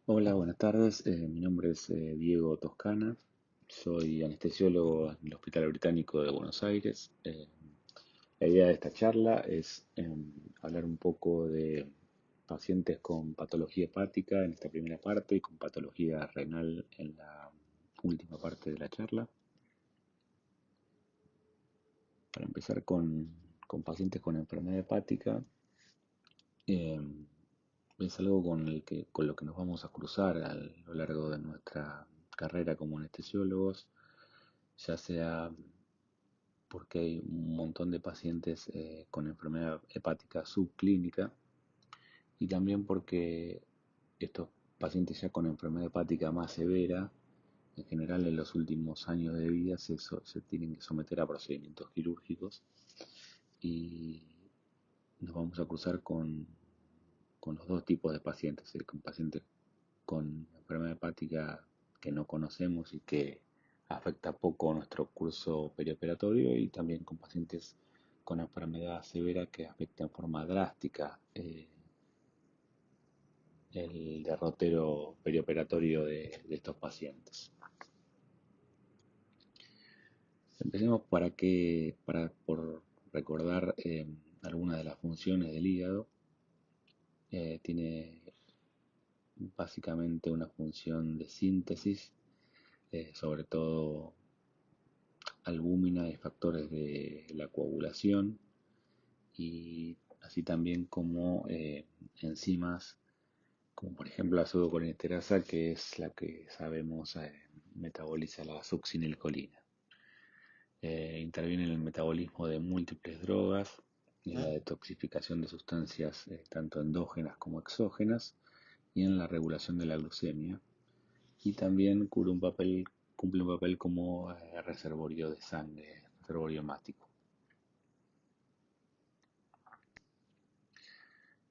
Hola, buenas tardes. Mi nombre es Diego Toscana. Soy anestesiólogo en el Hospital Británico de Buenos Aires. La idea de esta charla es hablar un poco de pacientes con patología hepática en esta primera parte y con patología renal en la última parte de la charla. Para empezar con pacientes con enfermedad hepática, eh, es algo con lo que nos vamos a cruzar a lo largo de nuestra carrera como anestesiólogos, ya sea porque hay un montón de pacientes con enfermedad hepática subclínica y también porque estos pacientes ya con enfermedad hepática más severa, en general en los últimos años de vida se tienen que someter a procedimientos quirúrgicos y nos vamos a cruzar con los dos tipos de pacientes, con pacientes con enfermedad hepática que no conocemos y que afecta poco nuestro curso perioperatorio y también con pacientes con enfermedad severa que afecta en forma drástica el derrotero perioperatorio de estos pacientes. Empecemos por recordar algunas de las funciones del hígado. Tiene básicamente una función de síntesis, sobre todo albúmina y factores de la coagulación, y así también como enzimas, como por ejemplo la pseudocolinsterasa, que es la que sabemos metaboliza la succinilcolina. Interviene en el metabolismo de múltiples drogas y en la detoxificación de sustancias tanto endógenas como exógenas y en la regulación de la glucemia, y también cumple un papel como reservorio de sangre, reservorio hemático.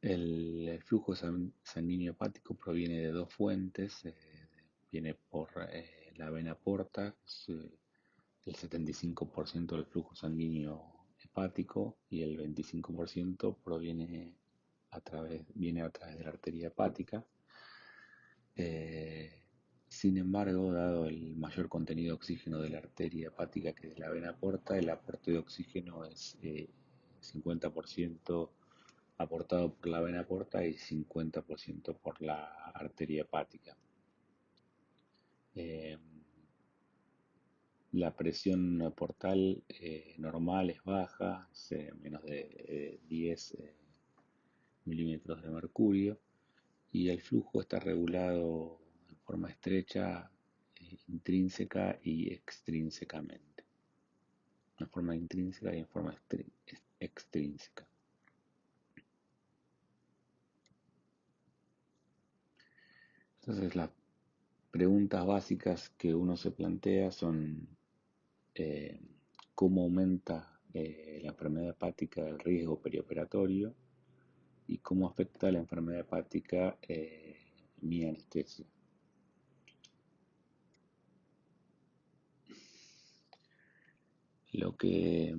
El flujo sanguíneo hepático proviene de dos fuentes. Viene por la vena porta, es, el 75% del flujo sanguíneo hepático, y el 25% viene a través de la arteria hepática. Eh, Sin embargo, dado el mayor contenido de oxígeno de la arteria hepática que de la vena porta, el aporte de oxígeno es 50% aportado por la vena porta y 50% por la arteria hepática. Eh, la presión portal normal es baja, es menos de 10 milímetros de mercurio, y el flujo está regulado en forma estrecha, intrínseca y extrínsecamente. En forma intrínseca y en forma extrínseca. Entonces las preguntas básicas que uno se plantea son eh, cómo aumenta la enfermedad hepática el riesgo perioperatorio y cómo afecta la enfermedad hepática mi anestesia. Lo que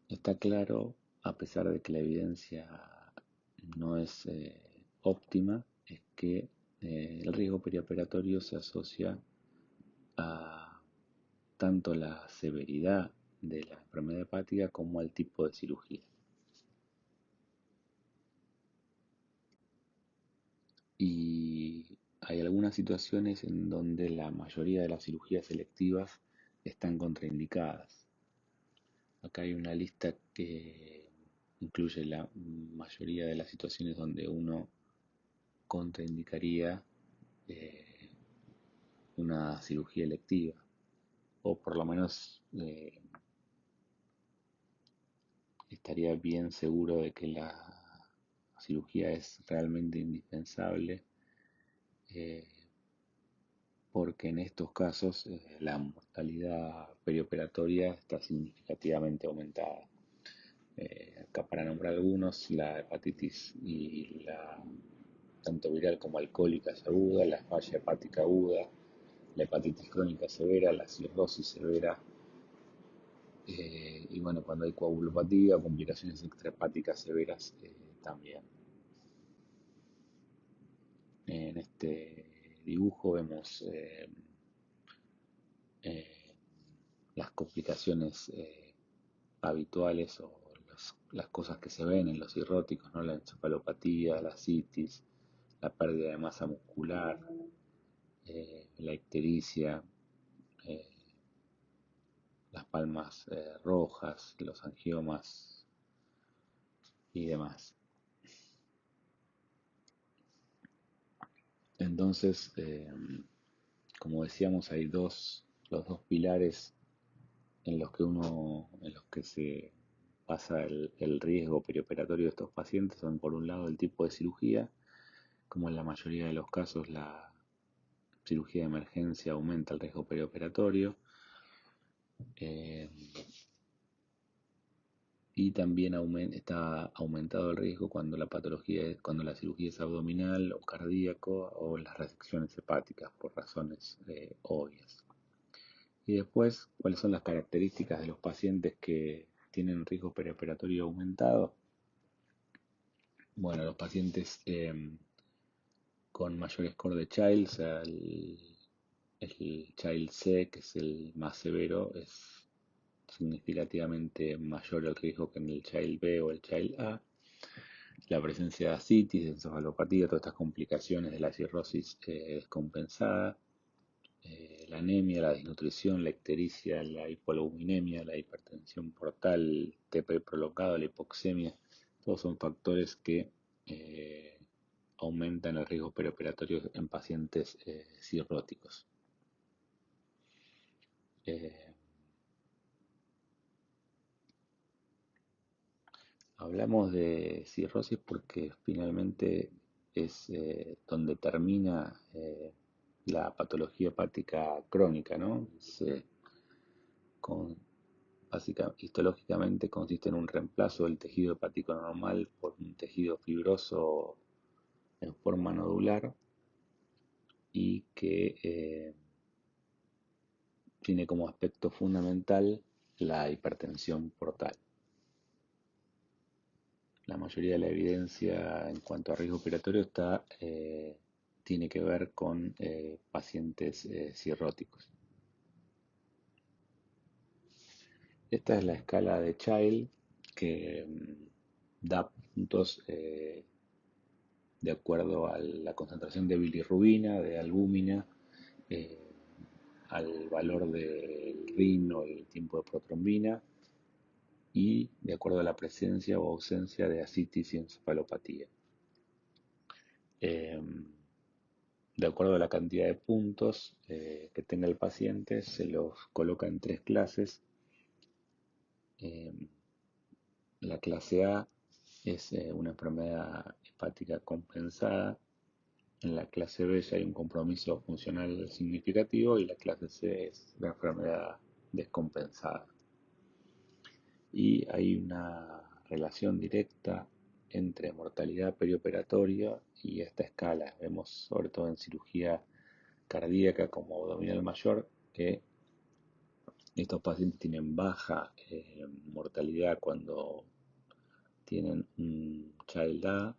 está claro, a pesar de que la evidencia no es óptima, es que el riesgo perioperatorio se asocia a tanto la severidad de la enfermedad hepática como al tipo de cirugía. Y hay algunas situaciones en donde la mayoría de las cirugías selectivas están contraindicadas. Acá hay una lista que incluye la mayoría de las situaciones donde uno contraindicaría eh, una cirugía electiva, o por lo menos estaría bien seguro de que la cirugía es realmente indispensable, eh, porque en estos casos la mortalidad perioperatoria está significativamente aumentada. Acá para nombrar algunos, la hepatitis y la tanto viral como alcohólica es aguda, la falla hepática aguda, la hepatitis crónica severa, la cirrosis severa, y bueno, cuando hay coagulopatía o complicaciones extrahepáticas severas también. en este dibujo vemos eh, las complicaciones habituales o las cosas que se ven en los cirróticos, ¿no? La encefalopatía, la citis, la pérdida de masa muscular, la ictericia, eh, las palmas rojas, los angiomas y demás. Entonces, como decíamos, hay los dos pilares en los que se basa el riesgo perioperatorio de estos pacientes. Son por un lado el tipo de cirugía, como en la mayoría de los casos la cirugía de emergencia aumenta el riesgo perioperatorio, eh, y también está aumentado el riesgo cuando cuando la cirugía es abdominal o cardíaco o las resecciones hepáticas por razones obvias. Y después, ¿cuáles son las características de los pacientes que tienen riesgo perioperatorio aumentado? Bueno, los pacientes con mayor score de Child, o sea, el Child C, que es el más severo, es significativamente mayor el riesgo que en el Child B o el Child A. La presencia de ascitis, de encefalopatía, todas estas complicaciones de la cirrosis descompensada, la anemia, la desnutrición, la ictericia, la hipoalbuminemia, la hipertensión portal, TP prolongado, la hipoxemia, todos son factores que eh, aumentan el riesgo perioperatorio en pacientes cirróticos. Eh, Hablamos de cirrosis porque finalmente es donde termina la patología hepática crónica, ¿no? Con, histológicamente consiste en un reemplazo del tejido hepático normal por un tejido fibroso en forma nodular y que tiene como aspecto fundamental la hipertensión portal. La mayoría de la evidencia en cuanto a riesgo operatorio tiene que ver con pacientes cirróticos. Esta es la escala de Child que da puntos de acuerdo a la concentración de bilirrubina, de albúmina, eh, al valor del RIN o el tiempo de protrombina y de acuerdo a la presencia o ausencia de ascitis y encefalopatía. Eh, de acuerdo a la cantidad de puntos que tenga el paciente, se los coloca en tres clases. Eh, la clase A es una enfermedad hepática compensada. En la clase B ya hay un compromiso funcional significativo y la clase C es la enfermedad descompensada. Y hay una relación directa entre mortalidad perioperatoria y esta escala. Vemos sobre todo en cirugía cardíaca como abdominal mayor que estos pacientes tienen baja mortalidad cuando tienen un Child A,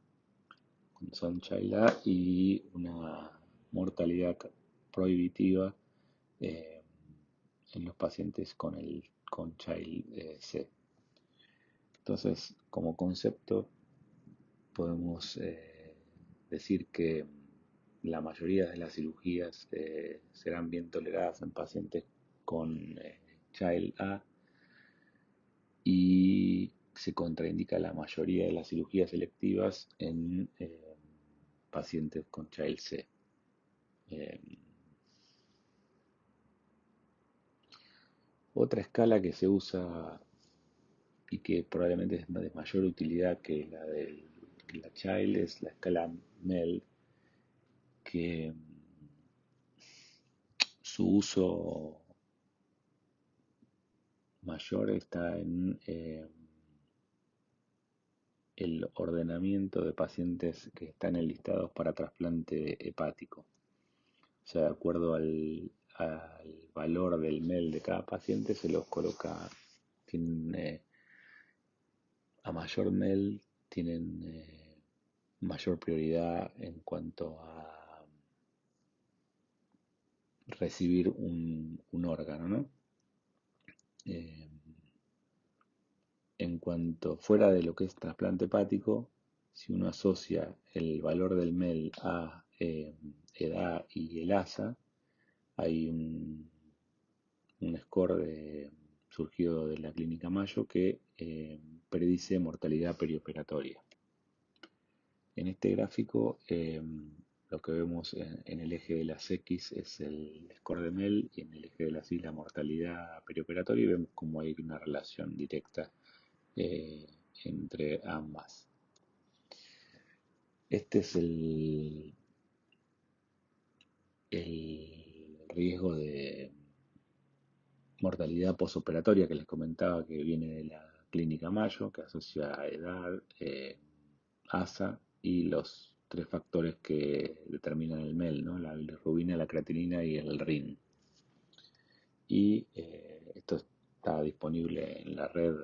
cuando son Child A, y una mortalidad prohibitiva eh, en los pacientes con Child C. Entonces, como concepto, podemos decir que la mayoría de las cirugías serán bien toleradas en pacientes con Child A y se contraindica la mayoría de las cirugías selectivas en pacientes con Child C. Eh, Otra escala que se usa y que probablemente es de mayor utilidad que la Child es la escala MEL, que su uso mayor está en el ordenamiento de pacientes que están enlistados para trasplante hepático. O sea, de acuerdo al valor del MEL de cada paciente, se los coloca, tienen, a mayor MEL tienen mayor prioridad en cuanto a recibir un órgano, ¿no? Eh, en cuanto fuera de lo que es trasplante hepático, si uno asocia el valor del MEL a edad y el ASA, hay un score surgido de la Clínica Mayo que predice mortalidad perioperatoria. En este gráfico, lo que vemos en el eje de las X es el score de MEL y en el eje de las Y la mortalidad perioperatoria, y vemos cómo hay una relación directa eh, entre ambas. Este es el riesgo de mortalidad posoperatoria que les comentaba, que viene de la Clínica Mayo, que asocia a edad, ASA y los tres factores que determinan el MEL, ¿no? La bilirrubina, la creatinina y el RIN. Y esto está disponible en la red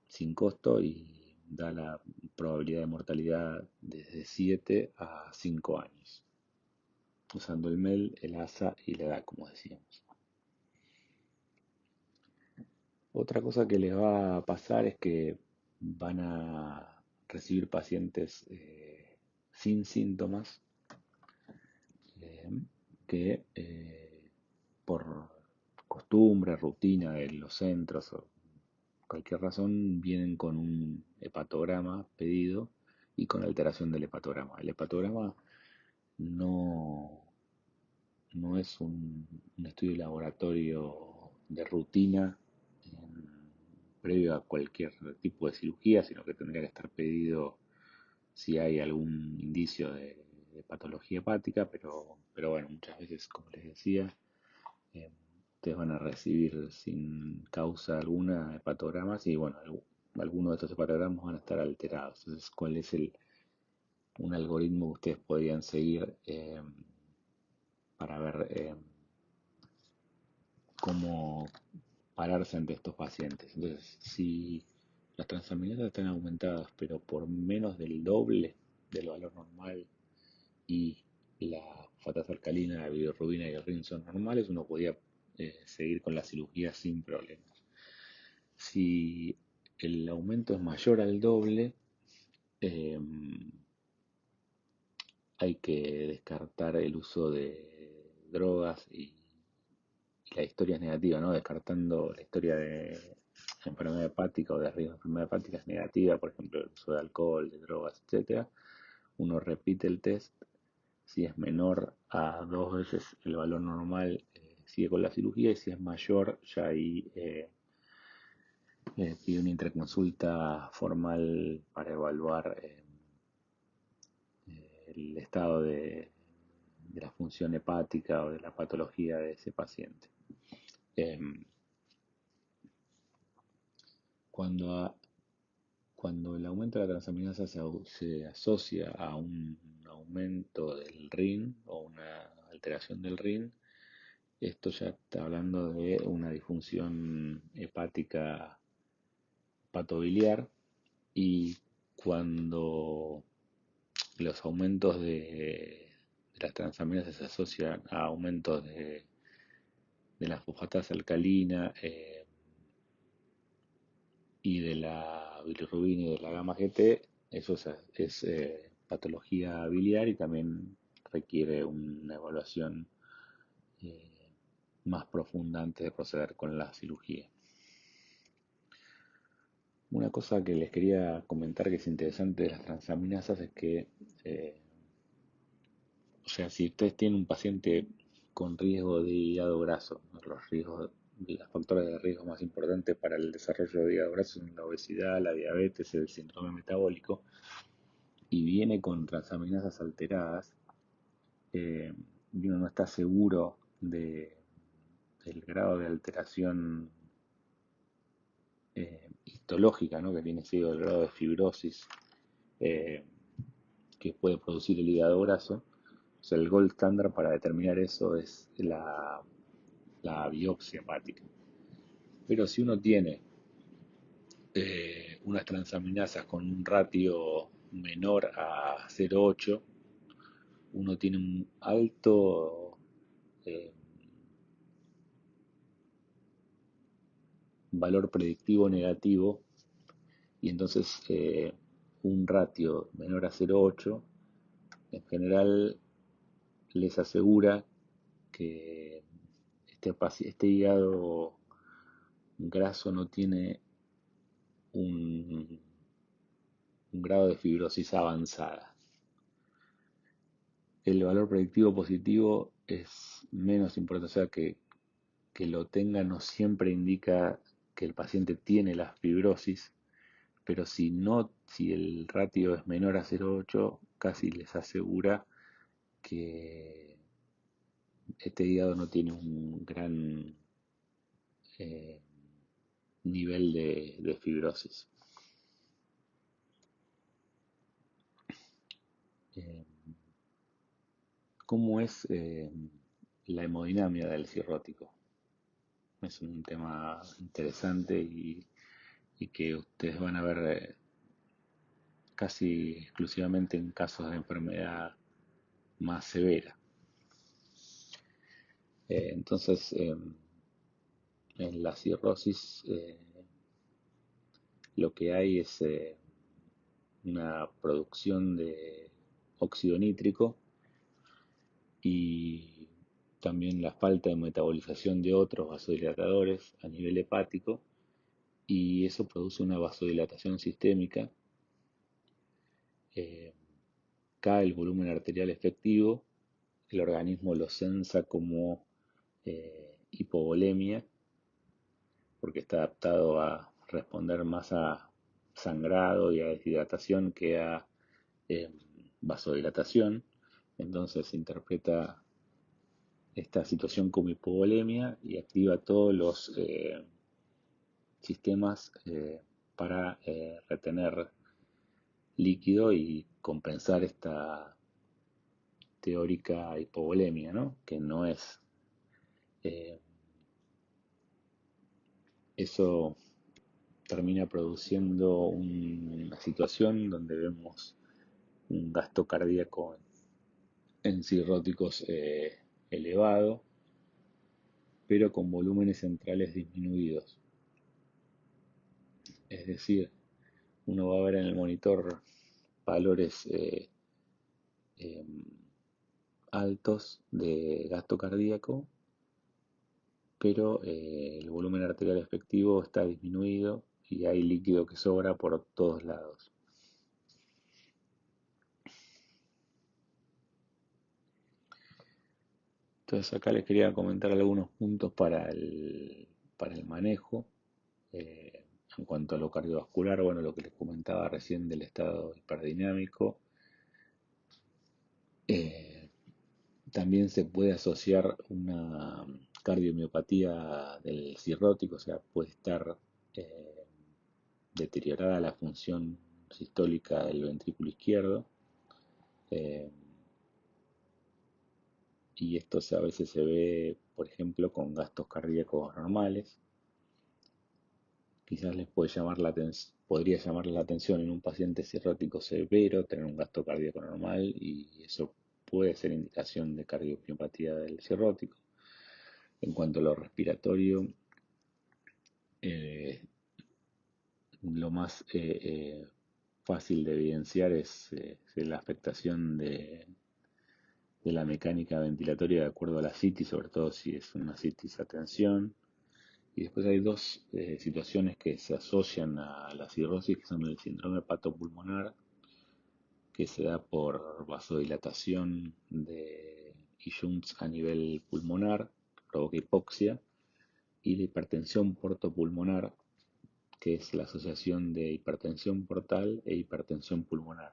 sin costo y da la probabilidad de mortalidad desde 7 a 5 años, usando el MEL, el ASA y la edad, como decíamos. Otra cosa que les va a pasar es que van a recibir pacientes sin síntomas eh, que por costumbre, rutina de los centros o cualquier razón vienen con un hepatograma pedido y con alteración del hepatograma. El hepatograma no, no es un estudio de laboratorio de rutina previo a cualquier tipo de cirugía, sino que tendría que estar pedido si hay algún indicio de patología hepática, pero bueno, muchas veces, como les decía, eh, ustedes van a recibir sin causa alguna hepatogramas y bueno, algunos de estos hepatogramas van a estar alterados. Entonces, ¿cuál es un algoritmo que ustedes podrían seguir para ver cómo pararse ante estos pacientes? Entonces, si las transaminasas están aumentadas, pero por menos del doble del valor normal y la fosfatasa alcalina, la bilirrubina y el RIN son normales, uno podía seguir con la cirugía sin problemas. Si el aumento es mayor al doble, eh, hay que descartar el uso de drogas y la historia es negativa, ¿no? Descartando la historia de enfermedad hepática o de riesgo de enfermedad hepática es negativa, por ejemplo, el uso de alcohol, de drogas, etcétera. Uno repite el test, si es menor a 2 veces el valor normal, sigue con la cirugía, y si es mayor, ya ahí pide una interconsulta formal para evaluar el estado de la función hepática o de la patología de ese paciente. Em, cuando, cuando el aumento de la transaminasa se asocia a un aumento del RIN o una alteración del RIN, esto ya está hablando de una disfunción hepática patobiliar, y cuando los aumentos de las transaminasas se asocian a aumentos de la fosfatasa alcalina y de la bilirrubina y de la gamma GT, eso es patología biliar y también requiere una evaluación eh, más profunda antes de proceder con la cirugía. Una cosa que les quería comentar que es interesante de las transaminasas es que, eh, o sea, si ustedes tienen un paciente con riesgo de hígado graso, los factores de riesgo más importantes para el desarrollo de hígado graso son la obesidad, la diabetes, el síndrome metabólico, y viene con transaminasas alteradas, y uno no está seguro del grado de alteración histológica, ¿no? Que tiene sido el grado de fibrosis eh, que puede producir el hígado graso. O sea, el gold standard para determinar eso es la biopsia hepática. Pero si uno tiene unas transaminasas con un ratio menor a 0,8, uno tiene un alto valor predictivo negativo, y entonces un ratio menor a 0,8 en general les asegura que este hígado graso no tiene un, un grado de fibrosis avanzada. El valor predictivo positivo es menos importante, o sea que lo tenga no siempre indica que el paciente tiene la fibrosis, pero si no, si el ratio es menor a 0,8, casi les asegura que este hígado no tiene un gran eh, nivel de fibrosis. Eh, ¿Cómo es la hemodinamia del cirrótico? Es un tema interesante y que ustedes van a ver casi exclusivamente en casos de enfermedad más severa. Entonces, en la cirrosis lo que hay es una producción de óxido nítrico y también la falta de metabolización de otros vasodilatadores a nivel hepático, y eso produce una vasodilatación sistémica. eh, Cae el volumen arterial efectivo, el organismo lo sensa como hipovolemia, porque está adaptado a responder más a sangrado y a deshidratación que a eh, vasodilatación. Entonces se interpreta esta situación como hipovolemia y activa todos los sistemas para retener líquido y compensar esta teórica hipovolemia, ¿no? Que no es. eh, Eso termina produciendo una situación donde vemos un gasto cardíaco en cirróticos elevado, pero con volúmenes centrales disminuidos. Es decir, uno va a ver en el monitor valores eh, altos de gasto cardíaco, pero el volumen arterial efectivo está disminuido y hay líquido que sobra por todos lados. Entonces acá les quería comentar algunos puntos para el manejo. eh, en cuanto a lo cardiovascular, bueno, lo que les comentaba recién del estado hiperdinámico. eh, También se puede asociar una cardiomiopatía del cirrótico, o sea, puede estar eh, deteriorada la función sistólica del ventrículo izquierdo. eh, y esto a veces se ve, por ejemplo, con gastos cardíacos normales. Quizás les podría llamar la atención en un paciente cirrótico severo tener un gasto cardíaco normal, y eso puede ser indicación de cardiomiopatía del cirrótico. En cuanto a lo respiratorio, eh, lo más fácil de evidenciar es la afectación de la mecánica ventilatoria de acuerdo a la citis, sobre todo si es una citis a tensión. Y después hay dos situaciones que se asocian a la cirrosis, que son el síndrome hepatopulmonar, que se da por vasodilatación de shunts a nivel pulmonar, que provoca hipoxia, y la hipertensión portopulmonar, que es la asociación de hipertensión portal e hipertensión pulmonar.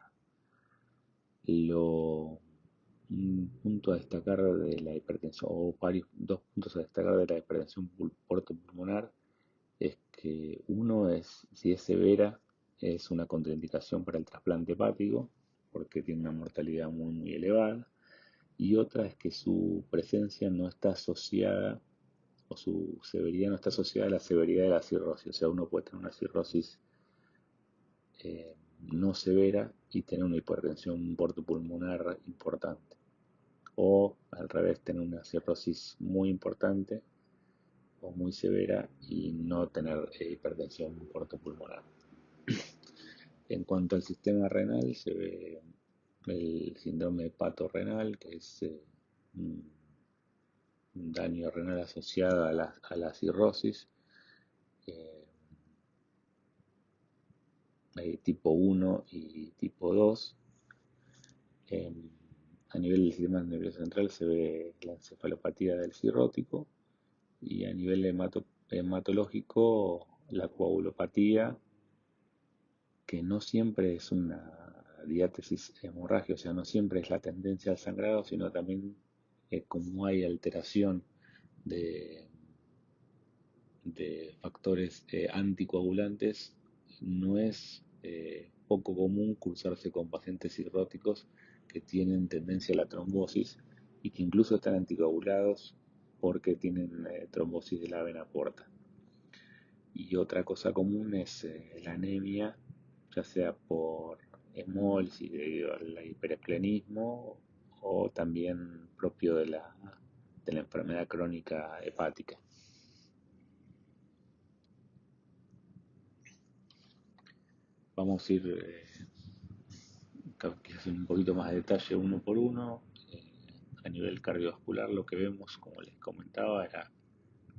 Un punto a destacar de la hipertensión, o dos puntos a destacar de la hipertensión portopulmonar, es que uno es, si es severa, es una contraindicación para el trasplante hepático, porque tiene una mortalidad muy, muy elevada, y otra es que su presencia no está asociada, o su severidad no está asociada a la severidad de la cirrosis. O sea, uno puede tener una cirrosis no severa y tener una hipertensión portopulmonar importante. o al revés tener una cirrosis muy importante o muy severa y no tener hipertensión portopulmonar. En cuanto al sistema renal, se ve el síndrome hepatorrenal, que es un daño renal asociado a la cirrosis. Eh, Hay tipo 1 y tipo 2. Eh, a nivel del sistema nervioso central se ve la encefalopatía del cirrótico y a nivel hematológico la coagulopatía, que no siempre es una diátesis hemorrágica, o sea, no siempre es la tendencia al sangrado, sino también como hay alteración de, de factores anticoagulantes, no es poco común cruzarse con pacientes cirróticos que tienen tendencia a la trombosis y que incluso están anticoagulados porque tienen trombosis de la vena porta. Y otra cosa común es la anemia, ya sea por hemólisis debido al hiperesplenismo o también propio de la enfermedad crónica hepática. Vamos a ir quizás en un poquito más de detalle uno por uno. Eh, a nivel cardiovascular lo que vemos, como les comentaba, era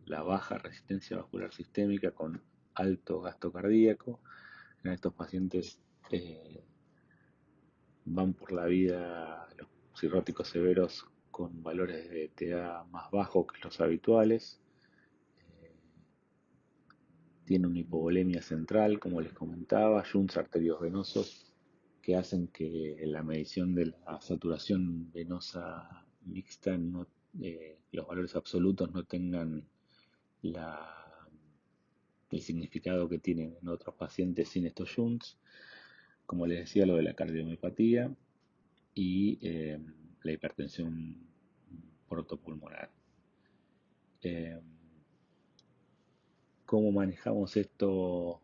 la baja resistencia vascular sistémica con alto gasto cardíaco. En estos pacientes van por la vida los cirróticos severos con valores de TA más bajos que los habituales. Eh, Tiene una hipovolemia central, como les comentaba, shunts arteriovenosos que hacen que la medición de la saturación venosa mixta los valores absolutos no tengan la, el significado que tienen en otros pacientes sin estos shunts. Como les decía, lo de la cardiomiopatía y la hipertensión portopulmonar. Eh, ¿Cómo manejamos esto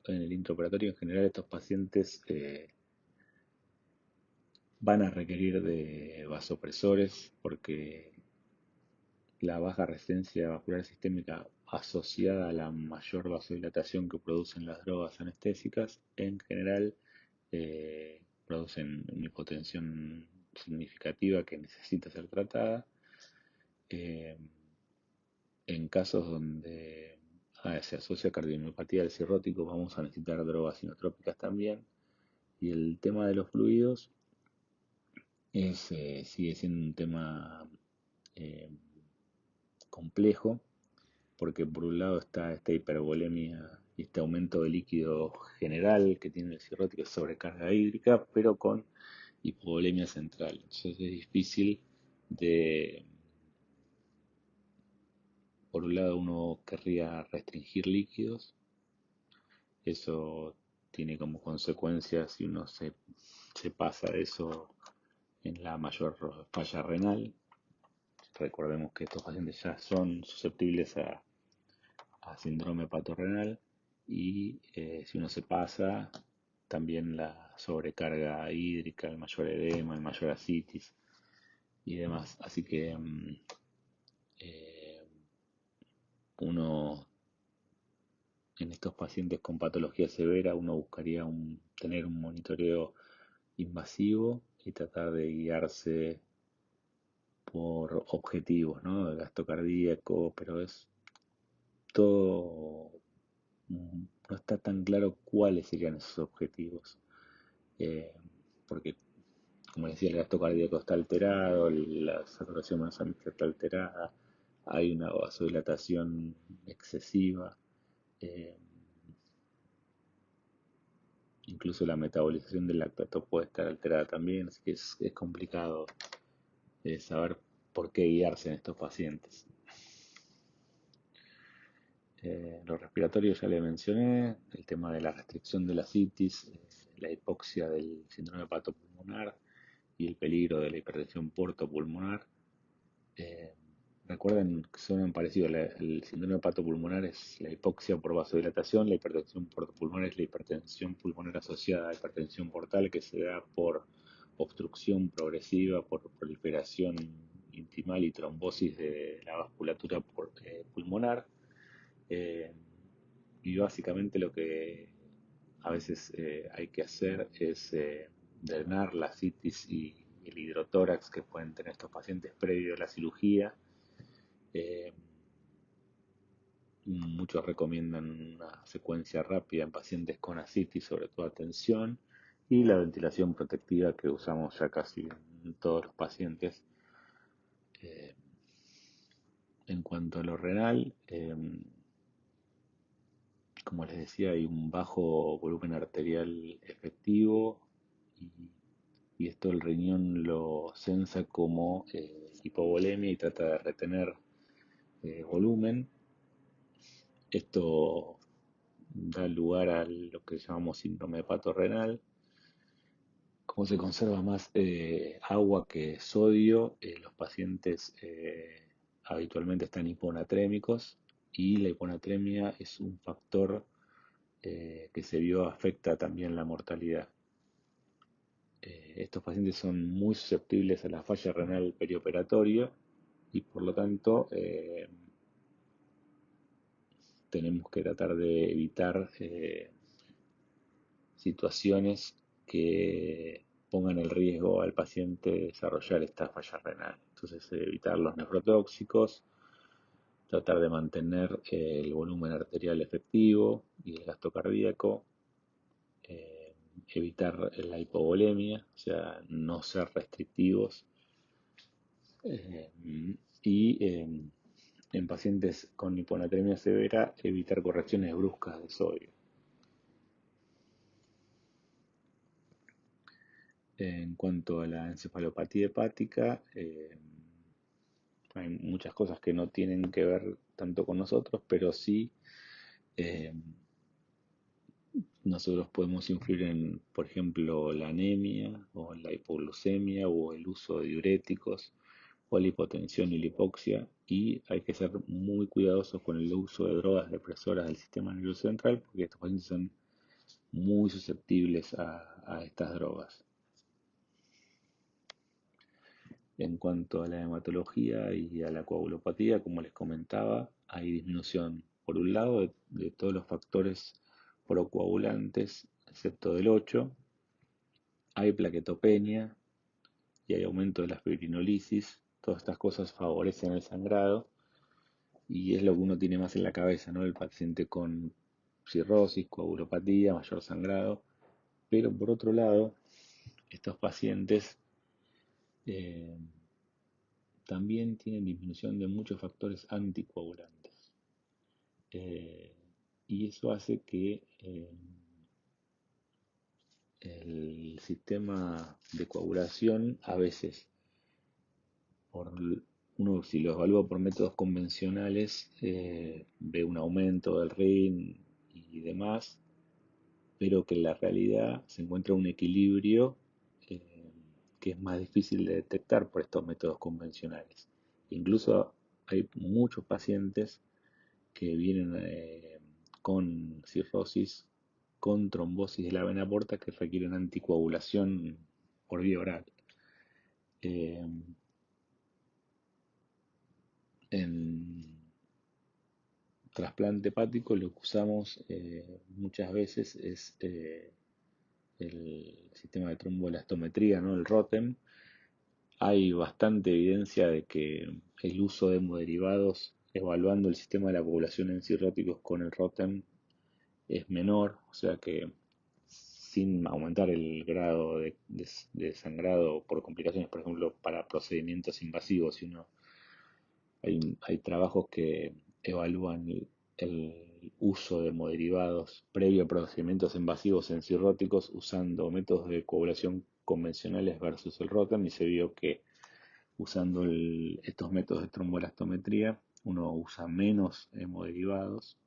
en el intraoperatorio? En general, estos pacientes van a requerir de vasopresores porque la baja resistencia vascular sistémica asociada a la mayor vasodilatación que producen las drogas anestésicas, en general producen una hipotensión significativa que necesita ser tratada. Eh, en casos donde se asocia cardiomiopatía del cirrótico, vamos a necesitar drogas inotrópicas también. Y el tema de los fluidos sigue siendo un tema eh, complejo, porque por un lado está esta hipervolemia y este aumento de líquido general que tiene el cirrótico, sobrecarga hídrica, pero con hipovolemia central. Entonces es difícil de, por un lado uno querría restringir líquidos, eso tiene como consecuencia si uno se pasa de eso en la mayor falla renal. Recordemos que estos pacientes ya son susceptibles a síndrome hepatorrenal y si uno se pasa, también la sobrecarga hídrica, el mayor edema, el mayor ascitis y demás. Así que eh, uno en estos pacientes con patología severa, uno buscaría tener un monitoreo invasivo y tratar de guiarse por objetivos, ¿no? El gasto cardíaco, pero es todo, no está tan claro cuáles serían esos objetivos. Eh, Porque, como decía, el gasto cardíaco está alterado, la saturación mesométrica está alterada, hay una vasodilatación excesiva, eh, incluso la metabolización del lactato puede estar alterada también, así que es complicado saber por qué guiarse en estos pacientes. Los respiratorios ya le mencioné, el tema de la restricción de la citis, la hipoxia del síndrome hepatopulmonar y el peligro de la hipertensión portopulmonar. Eh, Recuerden que son parecidos, el síndrome hepatopulmonar es la hipoxia por vasodilatación, la hipertensión portopulmonar es la hipertensión pulmonar asociada a hipertensión portal que se da por obstrucción progresiva por proliferación intimal y trombosis de la vasculatura pulmonar. Eh, y básicamente lo que a veces hay que hacer es drenar la citis y el hidrotórax que pueden tener estos pacientes previo a la cirugía. Eh, Muchos recomiendan una secuencia rápida en pacientes con ascitis, sobre todo atención, y la ventilación protectiva que usamos ya casi en todos los pacientes. Eh, en cuanto a lo renal, como les decía, hay un bajo volumen arterial efectivo y esto el riñón lo sensa como hipovolemia y trata de retener volumen. Esto da lugar a lo que llamamos síndrome hepatorrenal. Como se conserva más agua que sodio, los pacientes habitualmente están hiponatrémicos y la hiponatremia es un factor que se vio afecta también la mortalidad. Estos pacientes son muy susceptibles a la falla renal perioperatoria y por lo tanto tenemos que tratar de evitar situaciones que pongan en riesgo al paciente de desarrollar esta falla renal. Entonces, evitar los nefrotóxicos, tratar de mantener el volumen arterial efectivo y el gasto cardíaco, evitar la hipovolemia, o sea, no ser restrictivos, eh, y en pacientes con hiponatremia severa, evitar correcciones bruscas de sodio. En cuanto a la encefalopatía hepática, hay muchas cosas que no tienen que ver tanto con nosotros, pero sí eh, nosotros podemos influir en, por ejemplo, la anemia o la hipoglucemia o el uso de diuréticos o la hipotensión y la hipoxia, y hay que ser muy cuidadosos con el uso de drogas depresoras del sistema nervioso central porque estos pacientes son muy susceptibles a estas drogas. En cuanto a la hematología y a la coagulopatía, como les comentaba, hay disminución, por un lado, de todos los factores procoagulantes, excepto del 8, hay plaquetopenia y hay aumento de la fibrinolisis. Todas estas cosas favorecen el sangrado y es lo que uno tiene más en la cabeza, ¿no? El paciente con cirrosis, coagulopatía, mayor sangrado. Pero por otro lado, estos pacientes eh, también tienen disminución de muchos factores anticoagulantes. Eh, y eso hace que el sistema de coagulación a veces, por uno si lo evalúa por métodos convencionales, ve un aumento del RIN y demás, pero que en la realidad se encuentra un equilibrio eh, que es más difícil de detectar por estos métodos convencionales. Incluso hay muchos pacientes que vienen con cirrosis, con trombosis de la vena porta que requieren anticoagulación por vía oral. Eh, en trasplante hepático lo que usamos muchas veces es el sistema de tromboelastometría, ¿no? El ROTEM. Hay bastante evidencia de que el uso de hemoderivados evaluando el sistema de la coagulación en cirróticos con el ROTEM es menor, o sea que sin aumentar el grado de sangrado por complicaciones, por ejemplo, para procedimientos invasivos, sino hay trabajos que evalúan el uso de hemoderivados previo a procedimientos invasivos en cirróticos usando métodos de coagulación convencionales versus el ROTEM y se vio que usando estos métodos de tromboelastometría uno usa menos hemoderivados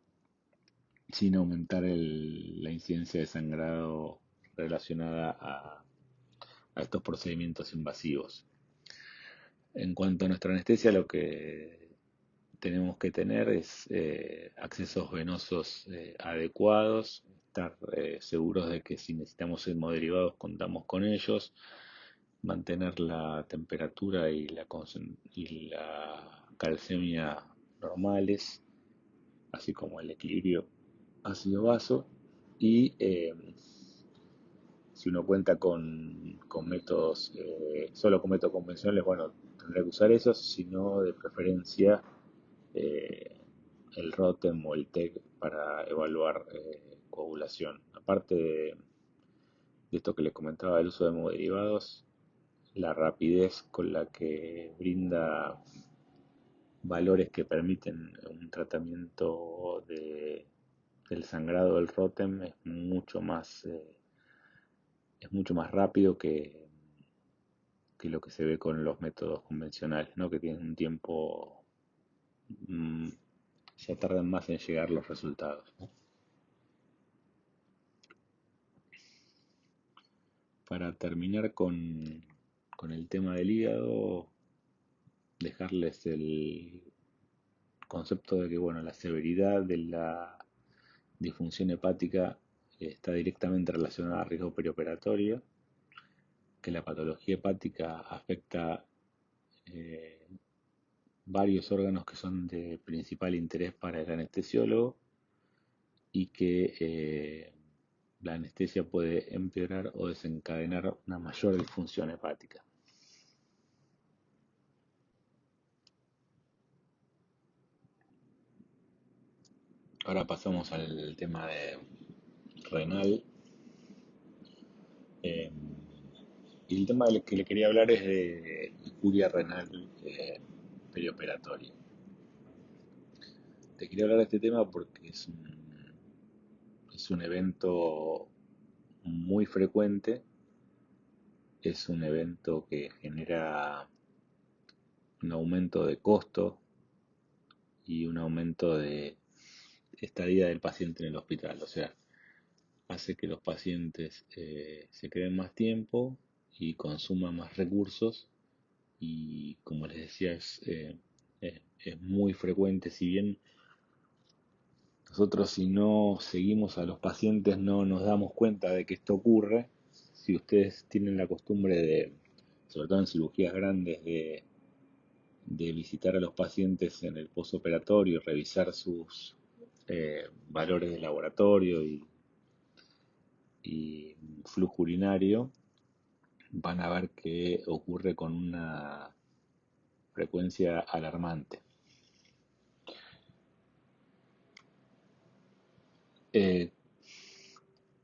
sin aumentar la incidencia de sangrado relacionada a estos procedimientos invasivos. En cuanto a nuestra anestesia, lo que tenemos que tener es accesos venosos adecuados, estar seguros de que si necesitamos hemoderivados contamos con ellos, mantener la temperatura y la calcemia normales, así como el equilibrio ácido-vaso. Y si uno cuenta con métodos, solo con métodos convencionales, bueno, tendrá que usar esos, si no, de preferencia eh, el ROTEM o el TEC para evaluar coagulación. Aparte de esto que les comentaba del uso de hemoderivados, la rapidez con la que brinda valores que permiten un tratamiento del sangrado del ROTEM es mucho más rápido que lo que se ve con los métodos convencionales, ¿no? Que tienen un tiempo, mm, ya tardan más en llegar los resultados, ¿no? Para terminar con el tema del hígado, dejarles el concepto de que, bueno, la severidad de la disfunción hepática está directamente relacionada al riesgo perioperatorio, que la patología hepática afecta eh, varios órganos que son de principal interés para el anestesiólogo y que la anestesia puede empeorar o desencadenar una mayor disfunción hepática. Ahora pasamos al tema de renal. eh, y el tema del que le quería hablar es de injuria renal perioperatoria. Te quería hablar de este tema porque es un evento muy frecuente, es un evento que genera un aumento de costo y un aumento de estadía del paciente en el hospital. O sea, hace que los pacientes se queden más tiempo y consuman más recursos y, como les decía, es muy frecuente. Si bien nosotros, si no seguimos a los pacientes, no nos damos cuenta de que esto ocurre. Si ustedes tienen la costumbre de, sobre todo en cirugías grandes, de visitar a los pacientes en el postoperatorio y revisar sus valores de laboratorio y flujo urinario, van a ver que ocurre con una frecuencia alarmante. Eh,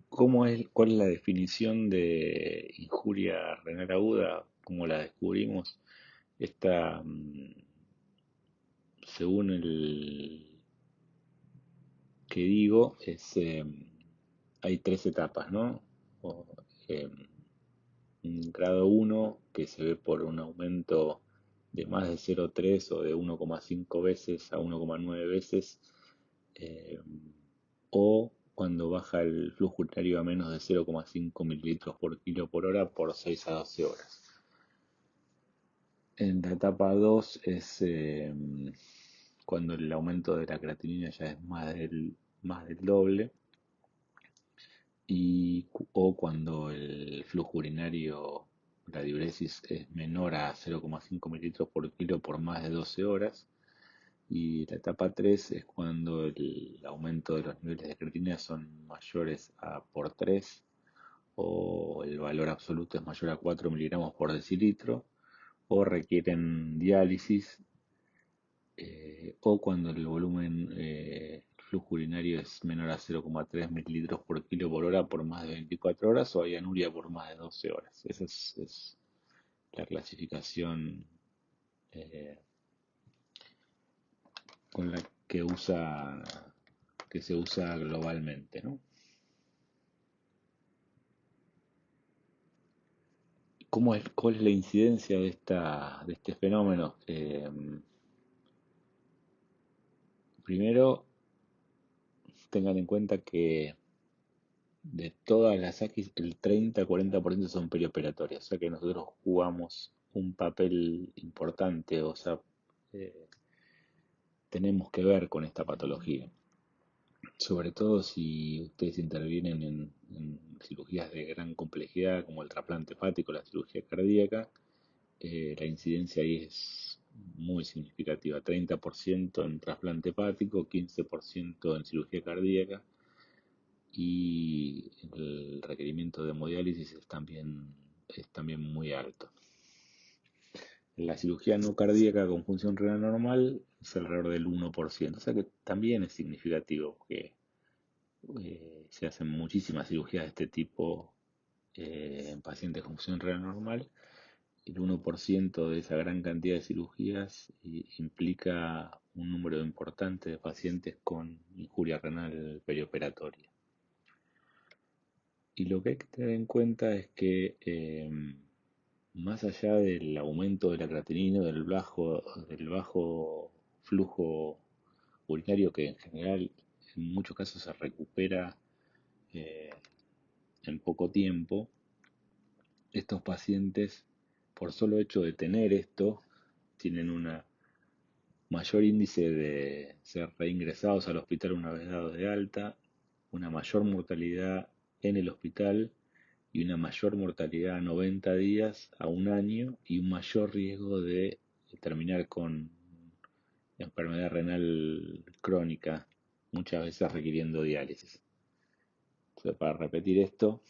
¿Cuál es la definición de injuria renal aguda? ¿Cómo la descubrimos? Esta, según el que digo, hay tres etapas, ¿no? O, eh, un grado 1 que se ve por un aumento de más de 0,3 o de 1,5 veces a 1,9 veces, eh, o cuando baja el flujo urinario a menos de 0,5 mililitros por kilo por hora por 6 a 12 horas. En la etapa 2 es cuando el aumento de la creatinina ya es más del doble, o cuando el flujo urinario, la diuresis, es menor a 0,5 mililitros por kilo por más de 12 horas. Y la etapa 3 es cuando el aumento de los niveles de creatinina son mayores a por 3 o el valor absoluto es mayor a 4 miligramos por decilitro, o requieren diálisis, o cuando el volumen flujo urinario es menor a 0,3 mililitros por kilo por hora por más de 24 horas, o hay anuria por más de 12 horas. Esa es la clasificación eh, con la que se usa globalmente, ¿no? ¿Cuál es la incidencia de este fenómeno? Primero, tengan en cuenta que de todas las AQIs, el 30-40% son perioperatorias, o sea que nosotros jugamos un papel importante, o sea, eh, tenemos que ver con esta patología. sobre todo si ustedes intervienen en cirugías de gran complejidad como el trasplante hepático, la cirugía cardíaca. La incidencia ahí es muy significativa: 30% en trasplante hepático, 15% en cirugía cardíaca, y el requerimiento de hemodiálisis es también muy alto. La cirugía no cardíaca con función renal normal es alrededor del 1%, o sea que también es significativo, porque se hacen muchísimas cirugías de este tipo en pacientes con función renal normal. El 1% de esa gran cantidad de cirugías implica un número importante de pacientes con injuria renal perioperatoria. Y lo que hay que tener en cuenta es que más allá del aumento de la creatinina, del bajo flujo urinario, que en general en muchos casos se recupera eh, en poco tiempo, estos pacientes, por solo hecho de tener esto, tienen un mayor índice de ser reingresados al hospital una vez dados de alta, una mayor mortalidad en el hospital y una mayor mortalidad a 90 días, a un año, y un mayor riesgo de terminar con enfermedad renal crónica, muchas veces requiriendo diálisis. Entonces, para repetir esto: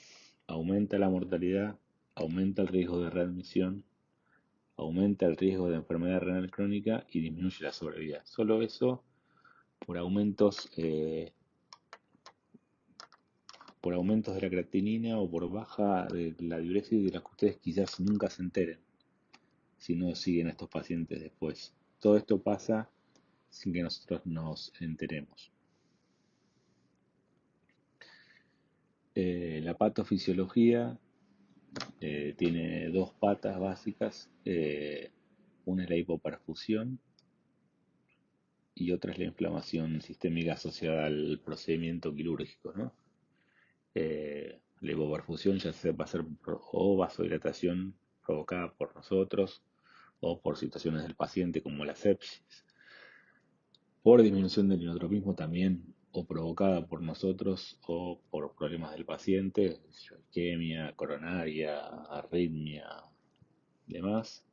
aumenta la mortalidad, aumenta el riesgo de readmisión, aumenta el riesgo de enfermedad renal crónica y disminuye la sobrevida. Solo eso por aumentos de la creatinina o por baja de la diuresis, de las que ustedes quizás nunca se enteren si no siguen a estos pacientes después. Todo esto pasa sin que nosotros nos enteremos. La patofisiología tiene dos patas básicas. Una es la hipoperfusión y otra es la inflamación sistémica asociada al procedimiento quirúrgico, ¿no? La hipoperfusión ya se va a ser o vasodilatación provocada por nosotros o por situaciones del paciente como la sepsis, por disminución del inotropismo también, o provocada por nosotros o por problemas del paciente, isquemia coronaria, arritmia, demás,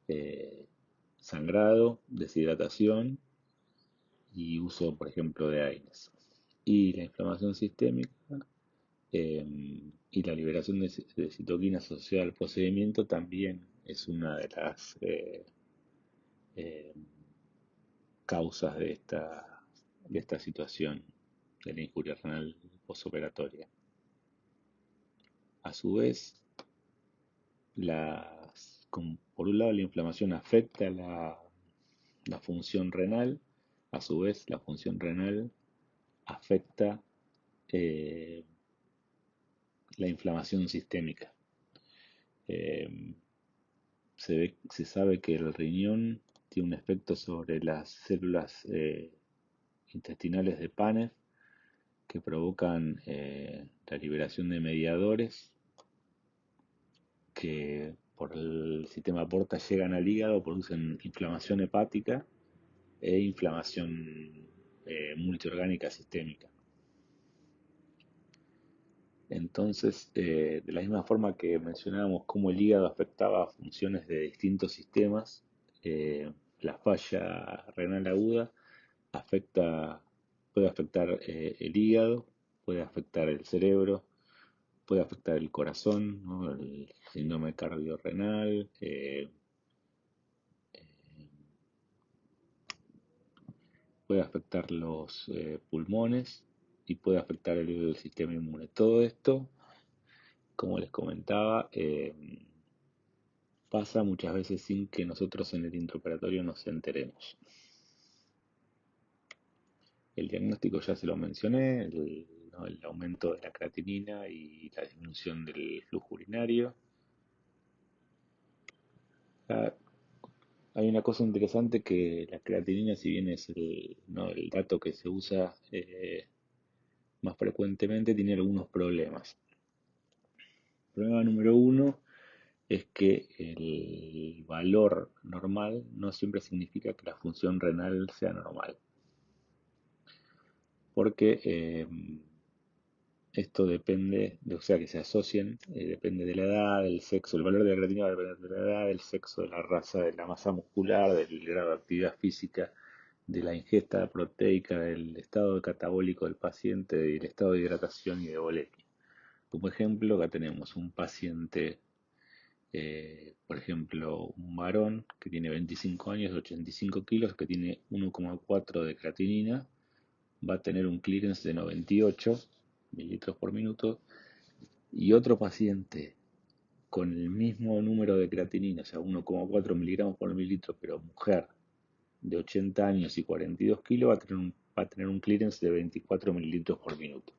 eh, sangrado, deshidratación y uso, por ejemplo, de AINES. Y la inflamación sistémica y la liberación de citoquinas asociada al procedimiento también es una de las eh, causas de esta situación de la injuria renal posoperatoria. A su vez, por un lado, la inflamación afecta la función renal. A su vez, la función renal afecta eh, la inflamación sistémica. Eh, se sabe que el riñón tiene un efecto sobre las células intestinales de Paneth, que provocan la liberación de mediadores que por el sistema porta llegan al hígado, producen inflamación hepática e inflamación multiorgánica sistémica. Entonces, de la misma forma que mencionábamos cómo el hígado afectaba funciones de distintos sistemas, la falla renal aguda puede afectar el hígado, puede afectar el cerebro, puede afectar el corazón, ¿no? El síndrome cardiorrenal, puede afectar los pulmones y puede afectar el sistema inmune. Todo esto, como les comentaba, pasa muchas veces sin que nosotros en el intraoperatorio nos enteremos. El diagnóstico ya se lo mencioné: ¿no? El aumento de la creatinina y la disminución del flujo urinario. Ah, hay una cosa interesante: que la creatinina, si bien es ¿no? el dato que se usa más frecuentemente, tiene algunos problemas. Problema número uno es que el valor normal no siempre significa que la función renal sea normal. porque esto depende, o sea, que se asocien, depende de la edad, del sexo, el valor de la creatinina depende de la edad, del sexo, de la raza, de la masa muscular, del grado de actividad física, de la ingesta proteica, del estado catabólico del paciente, del estado de hidratación y de boletia. Como ejemplo, acá tenemos un paciente, por ejemplo, un varón que tiene 25 años, 85 kilos, que tiene 1,4 de creatinina, va a tener un clearance de 98 mililitros por minuto, y otro paciente con el mismo número de creatinina, o sea, 1,4 miligramos por mililitro, pero mujer de 80 años y 42 kilos, va a tener un clearance de 24 mililitros por minuto.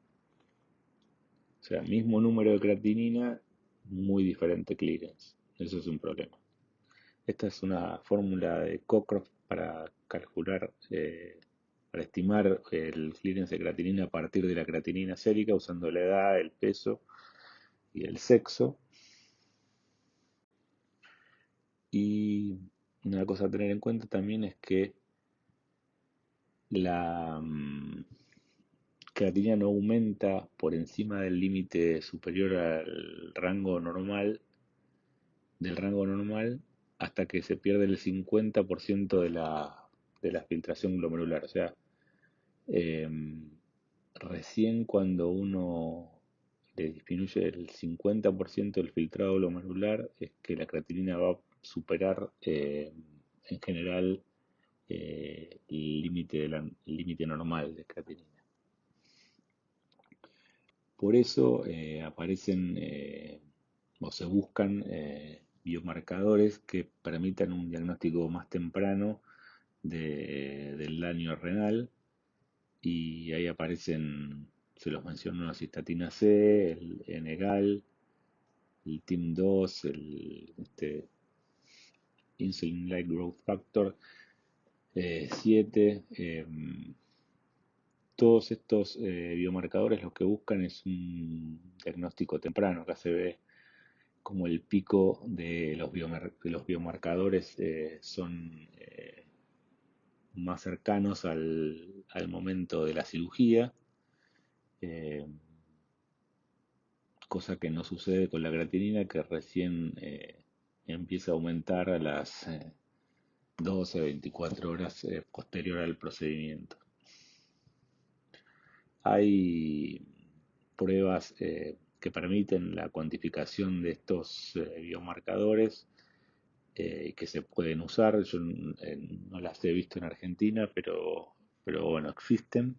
O sea, mismo número de creatinina, muy diferente clearance. Eso es un problema. Esta es una fórmula de Cockcroft para calcular, para estimar el clearance de creatinina a partir de la creatinina sérica usando la edad, el peso y el sexo. Y una cosa a tener en cuenta también es que la creatinina no aumenta por encima del límite superior al rango normal, del rango normal, hasta que se pierde el 50% de la filtración glomerular. O sea, em, recién cuando uno le disminuye el 50% del filtrado glomerular es que la creatinina va a superar en general el límite normal de creatinina. Por eso aparecen o se buscan biomarcadores que permitan un diagnóstico más temprano del daño renal, y ahí aparecen, se los menciono, la cistatina C, el NGAL, el TIM2, Insulin-like Growth Factor 7. Todos estos biomarcadores lo que buscan es un diagnóstico temprano. Acá se ve como el pico de los biomarcadores son más cercanos al momento de la cirugía, eh, cosa que no sucede con la creatinina, que recién empieza a aumentar a las 12, 24 horas posterior al procedimiento. Hay pruebas que permiten la cuantificación de estos biomarcadores que se pueden usar. Yo no las he visto en Argentina, pero bueno, existen.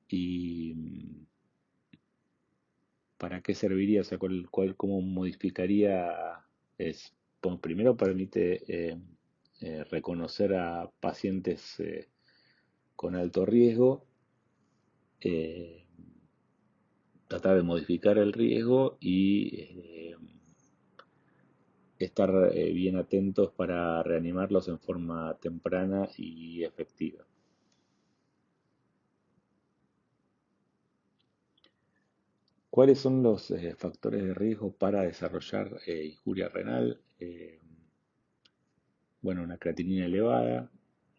¿Y para qué serviría? O sea, cómo modificaría? Es, primero permite reconocer a pacientes con alto riesgo, eh, tratar de modificar el riesgo y estar bien atentos para reanimarlos en forma temprana y efectiva. ¿Cuáles son los factores de riesgo para desarrollar injuria renal? Bueno, una creatinina elevada,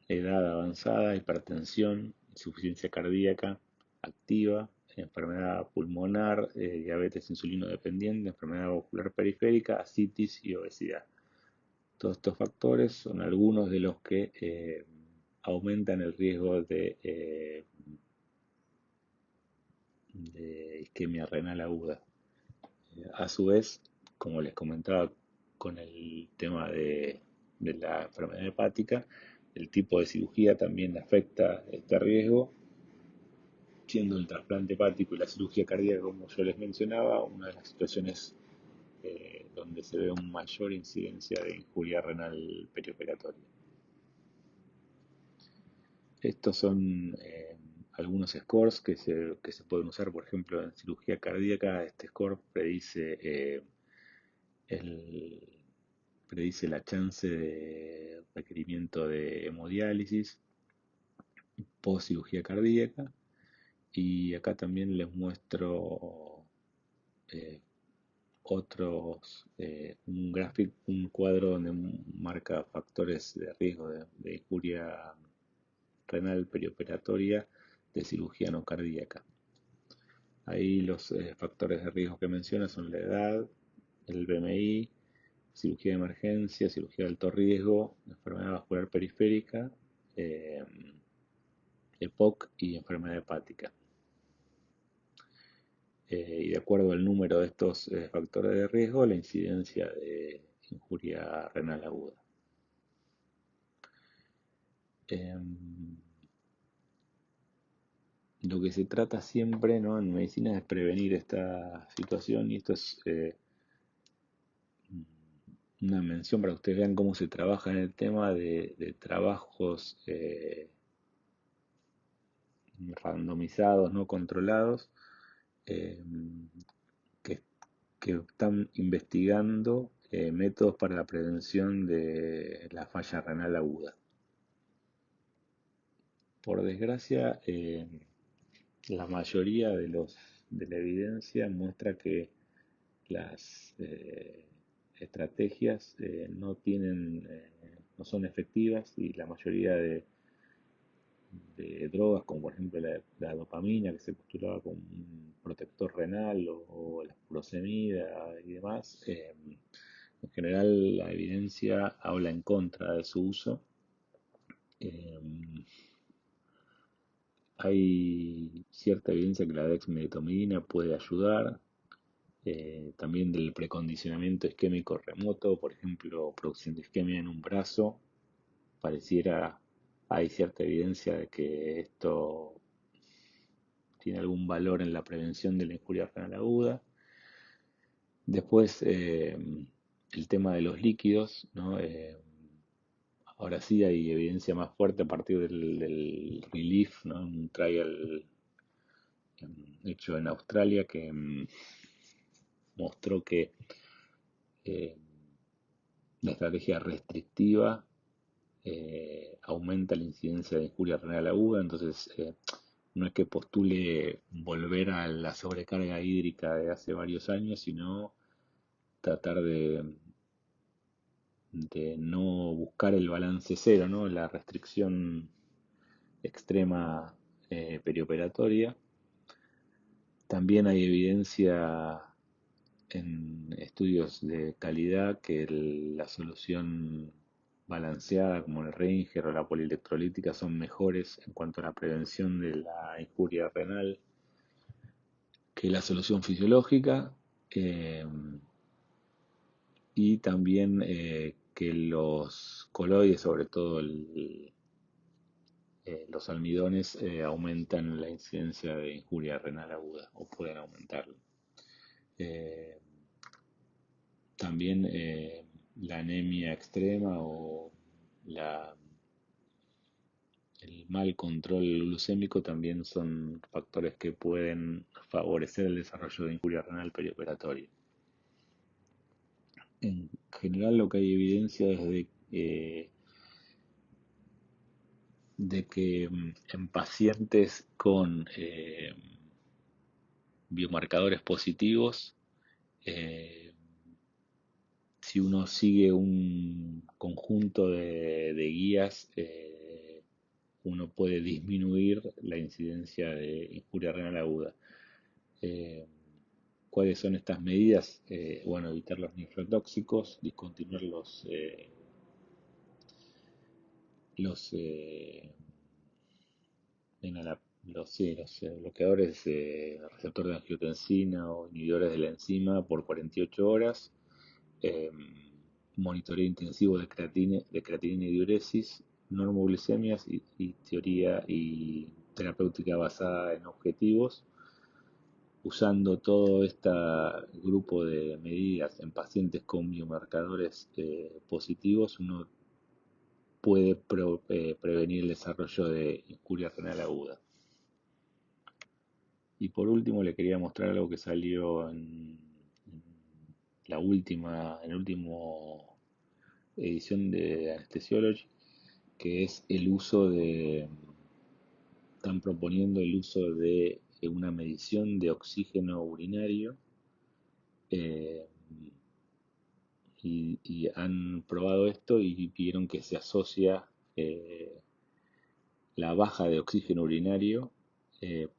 edad avanzada, hipertensión, insuficiencia cardíaca activa, enfermedad pulmonar, diabetes insulino dependiente, enfermedad vascular periférica, ascitis y obesidad. Todos estos factores son algunos de los que aumentan el riesgo de isquemia renal aguda. A su vez, como les comentaba con el tema de la enfermedad hepática, el tipo de cirugía también afecta este riesgo, siendo el trasplante hepático y la cirugía cardíaca, como yo les mencionaba, una de las situaciones donde se ve una mayor incidencia de injuria renal perioperatoria. Estos son algunos scores que se pueden usar, por ejemplo, en cirugía cardíaca. Este score el, predice la chance de requerimiento de hemodiálisis post cirugía cardíaca. Y acá también les muestro eh, un gráfico, un cuadro donde marca factores de riesgo de injuria renal perioperatoria de cirugía no cardíaca. Ahí los factores de riesgo que menciona son la edad, el BMI, cirugía de emergencia, cirugía de alto riesgo, enfermedad vascular periférica, eh, EPOC y enfermedad hepática. Y de acuerdo al número de estos factores de riesgo, la incidencia de injuria renal aguda. Lo que se trata siempre, ¿no?, en medicina es prevenir esta situación, y esto es una mención para que ustedes vean cómo se trabaja en el tema de trabajos randomizados, no controlados, eh, que, que están investigando métodos para la prevención de la falla renal aguda. Por desgracia, la mayoría de la evidencia muestra que las estrategias no son efectivas, y la mayoría de drogas, como por ejemplo la dopamina, que se postulaba como un protector renal, o la furosemida y demás, en general la evidencia habla en contra de su uso. Eh, Hay cierta evidencia que la dexmedetomidina puede ayudar. También del precondicionamiento isquémico remoto, por ejemplo, producción de isquemia en un brazo. Hay cierta evidencia de que esto tiene algún valor en la prevención de la injuria renal aguda. Después, el tema de los líquidos, ¿no? Ahora sí hay evidencia más fuerte a partir del RELIEF, ¿no?, un trial hecho en Australia, que mostró que eh, la estrategia restrictiva aumenta la incidencia de injuria renal aguda. Entonces, no es que postule volver a la sobrecarga hídrica de hace varios años, sino tratar de no buscar el balance cero, ¿no?, la restricción extrema perioperatoria. También hay evidencia en estudios de calidad que la solución balanceada, como el Ringer o la polielectrolítica, son mejores en cuanto a la prevención de la injuria renal que la solución fisiológica. eh, y también que los coloides, sobre todo los almidones, aumentan la incidencia de injuria renal aguda, o pueden aumentarlo. Eh, También la anemia extrema o el mal control glucémico también son factores que pueden favorecer el desarrollo de injuria renal perioperatoria. En general, lo que hay evidencia es de que en pacientes con biomarcadores positivos, eh, si uno sigue un conjunto de guías, uno puede disminuir la incidencia de injuria renal aguda. ¿Cuáles son estas medidas? Bueno, evitar los nefrotóxicos, discontinuar los los bloqueadores de receptor de angiotensina o inhibidores de la enzima por 48 horas, eh, monitoreo intensivo de creatinina y diuresis, normoglicemias y teoría y terapéutica basada en objetivos. Usando todo este grupo de medidas en pacientes con biomarcadores positivos, uno puede prevenir el desarrollo de injuria renal aguda. Y por último, le quería mostrar algo que salió en la última edición de Anesthesiology, que es están proponiendo el uso de una medición de oxígeno urinario, eh, y han probado esto y vieron que se asocia la baja de oxígeno urinario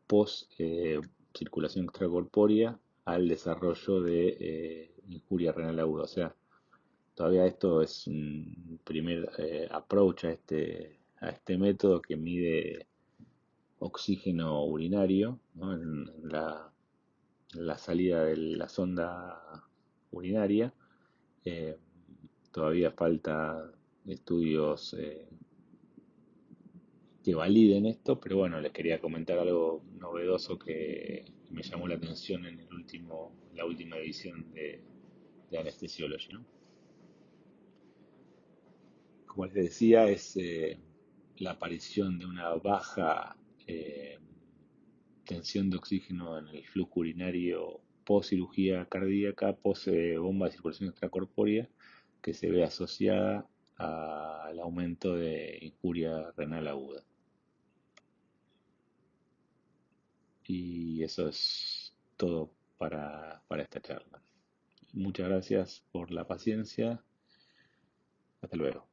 post circulación extracorpórea al desarrollo de injuria renal aguda. O sea, todavía esto es un primer approach a este método que mide oxígeno urinario, ¿no? En la salida de la sonda urinaria. Eh, Todavía falta estudios que validen esto, pero bueno, les quería comentar algo novedoso que me llamó la atención en la última edición de Anesthesiology, ¿no? Como les decía, es la aparición de una baja eh, tensión de oxígeno en el flujo urinario post cirugía cardíaca, post bomba de circulación extracorpórea, que se ve asociada al aumento de injuria renal aguda. Y eso es todo para esta charla. Muchas gracias por la paciencia. Hasta luego.